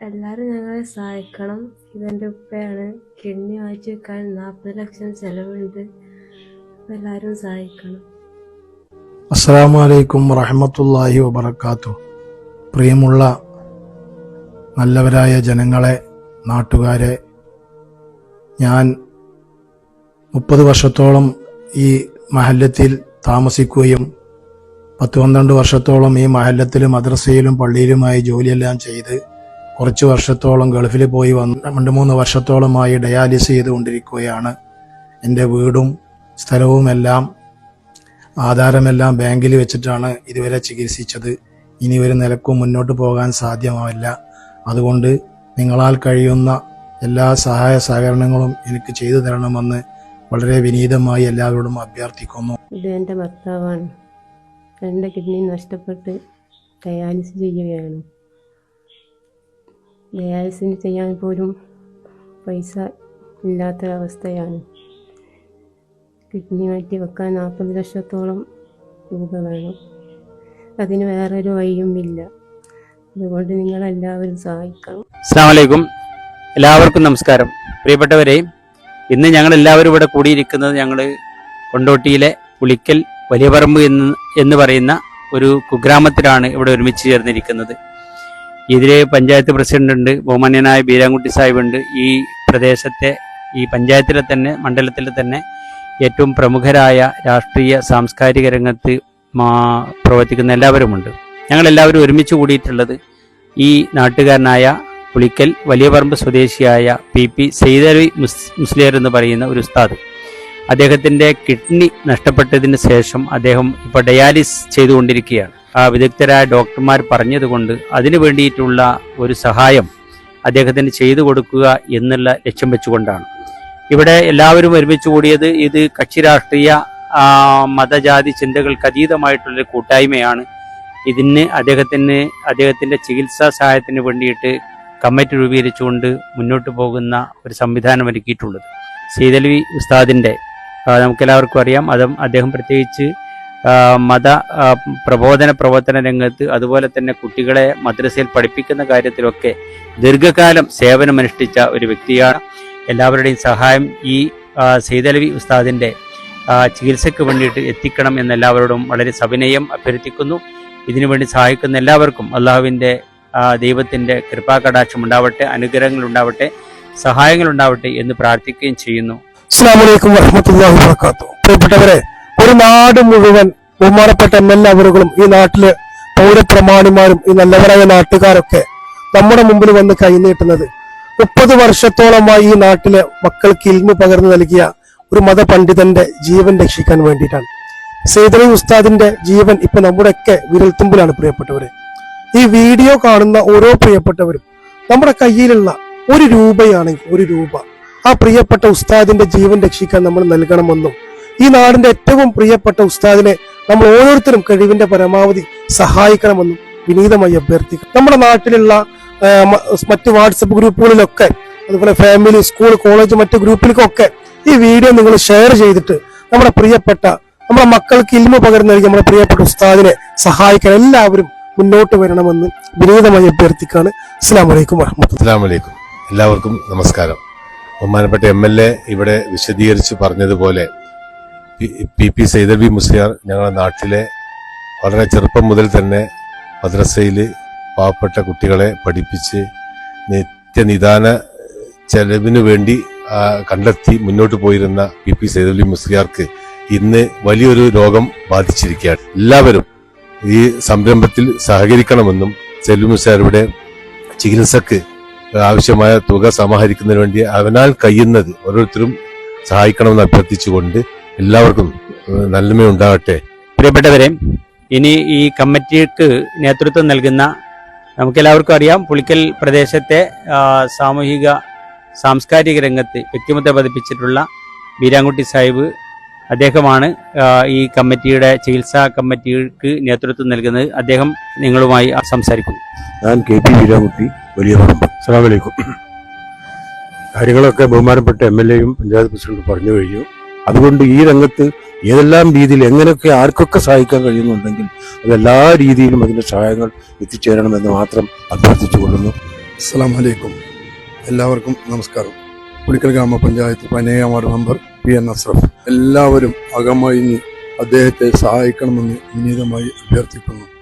എല്ലാവരും ഞങ്ങളെ സഹായിക്കണം. ഇതെൻ്റെ ഉപ്പയാണ്. കിഡ്നി മാറ്റി വെക്കാൻ 40 ലക്ഷം ചെലവുണ്ട്. എല്ലാവരും സഹായിക്കണം. അസ്സലാമു അലൈക്കും വറഹ്മത്തുള്ളാഹി വബറകാതുഹു. പ്രിയമുള്ള നല്ലവരായ ജനങ്ങളെ, നാട്ടുകാരെ, ഞാൻ 30 വർഷത്തോളം ഈ മഹല്ലത്തിൽ താമസിക്കുകയും 10-12 വർഷത്തോളം ഈ മഹല്ലത്തിൽ മദ്രസയിലും പള്ളിയിലുമായി ജോലിയെല്ലാം ചെയ്ത് കുറച്ച് വർഷത്തോളം ഗൾഫിൽ പോയി വന്ന് 2-3 വർഷത്തോളമായി ഡയാലിസ് ചെയ്തുകൊണ്ടിരിക്കുകയാണ്. എൻ്റെ വീടും സ്ഥലവുമെല്ലാം ആധാരമെല്ലാം ബാങ്കിൽ വെച്ചിട്ടാണ് ഇതുവരെ ചികിത്സിച്ചത്. ഇനി ഒരു നിലക്കും മുന്നോട്ട് പോകാൻ സാധ്യമാവില്ല. അതുകൊണ്ട് നിങ്ങളാൽ കഴിയുന്ന എല്ലാ സഹായ സഹകരണങ്ങളും എനിക്ക് ചെയ്തു തരണമെന്ന് വളരെ വിനീതമായി എല്ലാവരോടും അഭ്യർത്ഥിക്കുന്നു. ഇത് എൻ്റെ ഭർത്താവാണ്. എൻ്റെ കിഡ്നി നഷ്ടപ്പെട്ട് ഡയാലിസ് ചെയ്യുകയാണ്. ഡയാലിസിന് ചെയ്യാൻ പോലും പൈസ ഇല്ലാത്തൊരവസ്ഥയാണ്. കിഡ്നി മാറ്റി വെക്കാൻ 40 ലക്ഷത്തോളം രൂപ വേണം. അതിന് വേറൊരു വഴിയും ഇല്ല. അതുകൊണ്ട് നിങ്ങളെല്ലാവരും സഹായിക്കണം. അസ്സലാമു അലൈക്കും. എല്ലാവർക്കും നമസ്കാരം. പ്രിയപ്പെട്ടവരെ, ഇന്ന് ഞങ്ങൾ എല്ലാവരും ഇവിടെ കൂടിയിരിക്കുന്നത് ഞങ്ങൾ കൊണ്ടോട്ടിയിലെ പുളിക്കൽ വലിയപറമ്പ് എന്ന് പറയുന്ന ഒരു കുഗ്രാമത്തിലാണ് ഇവിടെ ഒരുമിച്ച് ചേർന്നിരിക്കുന്നത്. ഇതിലെ പഞ്ചായത്ത് പ്രസിഡന്റ് ഉണ്ട്, ബഹുമാന്യനായ ബീരാൻകുട്ടി സാഹിബുണ്ട്. ഈ പ്രദേശത്തെ, ഈ പഞ്ചായത്തിലെ തന്നെ, മണ്ഡലത്തിലെ തന്നെ ഏറ്റവും പ്രമുഖരായ രാഷ്ട്രീയ സാംസ്കാരിക രംഗത്ത് പ്രവർത്തിക്കുന്ന എല്ലാവരുമുണ്ട്. ഞങ്ങളെല്ലാവരും ഒരുമിച്ച് കൂടിയിട്ടുള്ളത് ഈ നാട്ടുകാരനായ പുളിക്കൽ വലിയപറമ്പ് സ്വദേശിയായ PP സെയ്തലവി മുസ്ലിയാർ എന്ന് പറയുന്ന ഒരു ഉസ്താദ്. അദ്ദേഹത്തിൻ്റെ കിഡ്നി നഷ്ടപ്പെട്ടതിന് ശേഷം അദ്ദേഹം ഇപ്പോൾ ഡയാലിസ് ചെയ്തുകൊണ്ടിരിക്കുകയാണ്. വിദഗ്ധരായ ഡോക്ടർമാർ പറഞ്ഞതുകൊണ്ട് അതിനു വേണ്ടിയിട്ടുള്ള ഒരു സഹായം അദ്ദേഹത്തിന് ചെയ്തു കൊടുക്കുക എന്നുള്ള ലക്ഷ്യം വെച്ചുകൊണ്ടാണ് ഇവിടെ എല്ലാവരും ഒരുമിച്ച് കൂടിയത്. ഇത് കക്ഷി രാഷ്ട്രീയ മതജാതി ചിന്തകൾക്ക് അതീതമായിട്ടുള്ളൊരു കൂട്ടായ്മയാണ്. ഇതിന് അദ്ദേഹത്തിൻ്റെ ചികിത്സാ സഹായത്തിന് വേണ്ടിയിട്ട് കമ്മിറ്റി രൂപീകരിച്ചുകൊണ്ട് മുന്നോട്ട് പോകുന്ന ഒരു സംവിധാനം ഒരുക്കിയിട്ടുള്ളത്. സെയ്തലവി ഉസ്താദിൻ്റെ നമുക്കെല്ലാവർക്കും അറിയാം. അദ്ദേഹം പ്രത്യേകിച്ച് മത പ്രവർത്തന രംഗത്ത്, അതുപോലെ തന്നെ കുട്ടികളെ മദ്രസയിൽ പഠിപ്പിക്കുന്ന കാര്യത്തിലൊക്കെ ദീർഘകാലം സേവനമനുഷ്ഠിച്ച ഒരു വ്യക്തിയാണ്. എല്ലാവരുടെയും സഹായം ഈ സെയ്തലവി ഉസ്താദിൻ്റെ ചികിത്സയ്ക്ക് വേണ്ടിയിട്ട് എത്തിക്കണം എന്നെല്ലാവരോടും വളരെ സവിനയം അഭ്യർത്ഥിക്കുന്നു. ഇതിനുവേണ്ടി സഹായിക്കുന്ന എല്ലാവർക്കും അള്ളാഹുവിൻ്റെ ദൈവത്തിൻ്റെ കൃപാകടാക്ഷം ഉണ്ടാവട്ടെ, അനുഗ്രഹങ്ങൾ ഉണ്ടാവട്ടെ, സഹായങ്ങൾ ഉണ്ടാവട്ടെ എന്ന് പ്രാർത്ഥിക്കുകയും ചെയ്യുന്നു. അസ്സലാമു അലൈക്കും വറഹ്മത്തുള്ളാഹി വബറകാതുഹു. പ്രിയപ്പെട്ടവരെ, ഒരു നാട് മുഴുവൻ ബഹുമാനപ്പെട്ട എല്ലാവരും, ഈ നാട്ടിലെ പൗരപ്രമാണിമാരും ഈ നല്ലവരായ നാട്ടുകാരൊക്കെ നമ്മുടെ മുമ്പിൽ വന്ന് കൈനീട്ടുന്നത് 30 വർഷത്തോളമായി ഈ നാട്ടിലെ മക്കൾക്ക് ഇൽമു പകർന്നു നൽകിയ ഒരു മതപണ്ഡിതന്റെ ജീവൻ രക്ഷിക്കാൻ വേണ്ടിയിട്ടാണ്. സെയ്തലവി ഉസ്താദിന്റെ ജീവൻ ഇപ്പൊ നമ്മുടെയൊക്കെ വിരൽത്തുമ്പിലാണ്. പ്രിയപ്പെട്ടവരെ, ഈ വീഡിയോ കാണുന്ന ഓരോ പ്രിയപ്പെട്ടവരും നമ്മുടെ കയ്യിലുള്ള 1 രൂപയാണെങ്കിൽ 1 രൂപ ആ പ്രിയപ്പെട്ട ഉസ്താദിന്റെ ജീവൻ രക്ഷിക്കാൻ നമ്മൾ നൽകണമെന്നും, ഈ നാടിന്റെ ഏറ്റവും പ്രിയപ്പെട്ട ഉസ്താദിനെ നമ്മൾ ഓരോരുത്തരും കഴിവിന്റെ പരമാവധി സഹായിക്കണമെന്നും വിനീതമായി അഭ്യർത്ഥിക്കും. നമ്മുടെ നാട്ടിലുള്ള മറ്റ് വാട്സപ്പ് ഗ്രൂപ്പുകളിലൊക്കെ, അതുപോലെ ഫാമിലി, സ്കൂൾ, കോളേജ്, മറ്റ് ഗ്രൂപ്പിലേക്കൊക്കെ ഈ വീഡിയോ നിങ്ങൾ ഷെയർ ചെയ്തിട്ട് നമ്മുടെ മക്കൾക്ക് ഇൽമു പകർന്നു നൽകി നമ്മുടെ പ്രിയപ്പെട്ട ഉസ്താദിനെ സഹായിക്കാൻ എല്ലാവരും മുന്നോട്ട് വരണമെന്ന് വിനീതമായി അഭ്യർത്ഥിക്കാണ്. അസ്സലാമു അലൈക്കും വറഹ്മത്തുള്ളാഹി. എല്ലാവർക്കും നമസ്കാരം. ബഹുമാനപ്പെട്ട MLA ഇവിടെ വിശദീകരിച്ച് പറഞ്ഞതുപോലെ PP സെയ്തലവി മുസ്ലിയാർ ഞങ്ങളുടെ നാട്ടിലെ വളരെ ചെറുപ്പം മുതൽ തന്നെ മദ്രസയിൽ പാവപ്പെട്ട കുട്ടികളെ പഠിപ്പിച്ച് നിത്യനിദാന ചെലവിനു വേണ്ടി കണ്ടെത്തി മുന്നോട്ട് പോയിരുന്ന PP സെയ്തലവി മുസ്ലിയാർക്ക് ഇന്ന് വലിയൊരു രോഗം ബാധിച്ചിരിക്കുകയാണ്. എല്ലാവരും ഈ സംരംഭത്തിൽ സഹകരിക്കണമെന്നും സെയ്തലവി മുസ്ലിയാരുടെ ചികിത്സക്ക് ആവശ്യമായ തുക സമാഹരിക്കുന്നതിന് വേണ്ടി അവനാൽ കഴിയുന്നത് ഓരോരുത്തരും സഹായിക്കണമെന്ന് അഭ്യർത്ഥിച്ചുകൊണ്ട് എല്ലാവർക്കും നന്മയുണ്ടാകട്ടെ. പ്രിയപ്പെട്ടവരെ, ഇനി ഈ കമ്മിറ്റിക്ക് നേതൃത്വം നൽകുന്ന, നമുക്കെല്ലാവർക്കും അറിയാം, പുളിക്കൽ പ്രദേശത്തെ സാമൂഹിക സാംസ്കാരിക രംഗത്ത് വ്യക്തിമുദ്ര പതിപ്പിച്ചിട്ടുള്ള ബീരാൻകുട്ടി സാഹിബ്, അദ്ദേഹമാണ് ഈ കമ്മിറ്റിയുടെ, ചികിത്സാ കമ്മിറ്റിക്ക് നേതൃത്വം നൽകുന്നത്. അദ്ദേഹം നിങ്ങളുമായി സംസാരിക്കുന്നു. ഞാൻ KP ബീരാൻകുട്ടി, വലിയപറമ്പ്. അസ്സലാമു അലൈക്കും. കാര്യങ്ങളൊക്കെ ബഹുമാനപ്പെട്ട MLAയും പഞ്ചായത്ത് പ്രസിഡന്റും പറഞ്ഞു കഴിഞ്ഞു. അതുകൊണ്ട് ഈ രംഗത്ത് ഏതെല്ലാം രീതിയിൽ എങ്ങനെയൊക്കെ ആർക്കൊക്കെ സഹായിക്കാൻ കഴിയുന്നുണ്ടെങ്കിൽ അതെല്ലാ രീതിയിലും അതിന്റെ സഹായങ്ങൾ എത്തിച്ചേരണമെന്ന് മാത്രം അഭ്യർത്ഥിച്ചു കൊള്ളുന്നു. അസ്സലാമു അലൈക്കും. എല്ലാവർക്കും നമസ്കാരം. പുളിക്കൽ ഗ്രാമപഞ്ചായത്ത് 17 വാർഡ് മെമ്പർ PN അസ്രഫ്. എല്ലാവരും അകമഴിഞ്ഞ് അദ്ദേഹത്തെ സഹായിക്കണമെന്ന് വിനീതമായി അഭ്യർത്ഥിക്കുന്നു.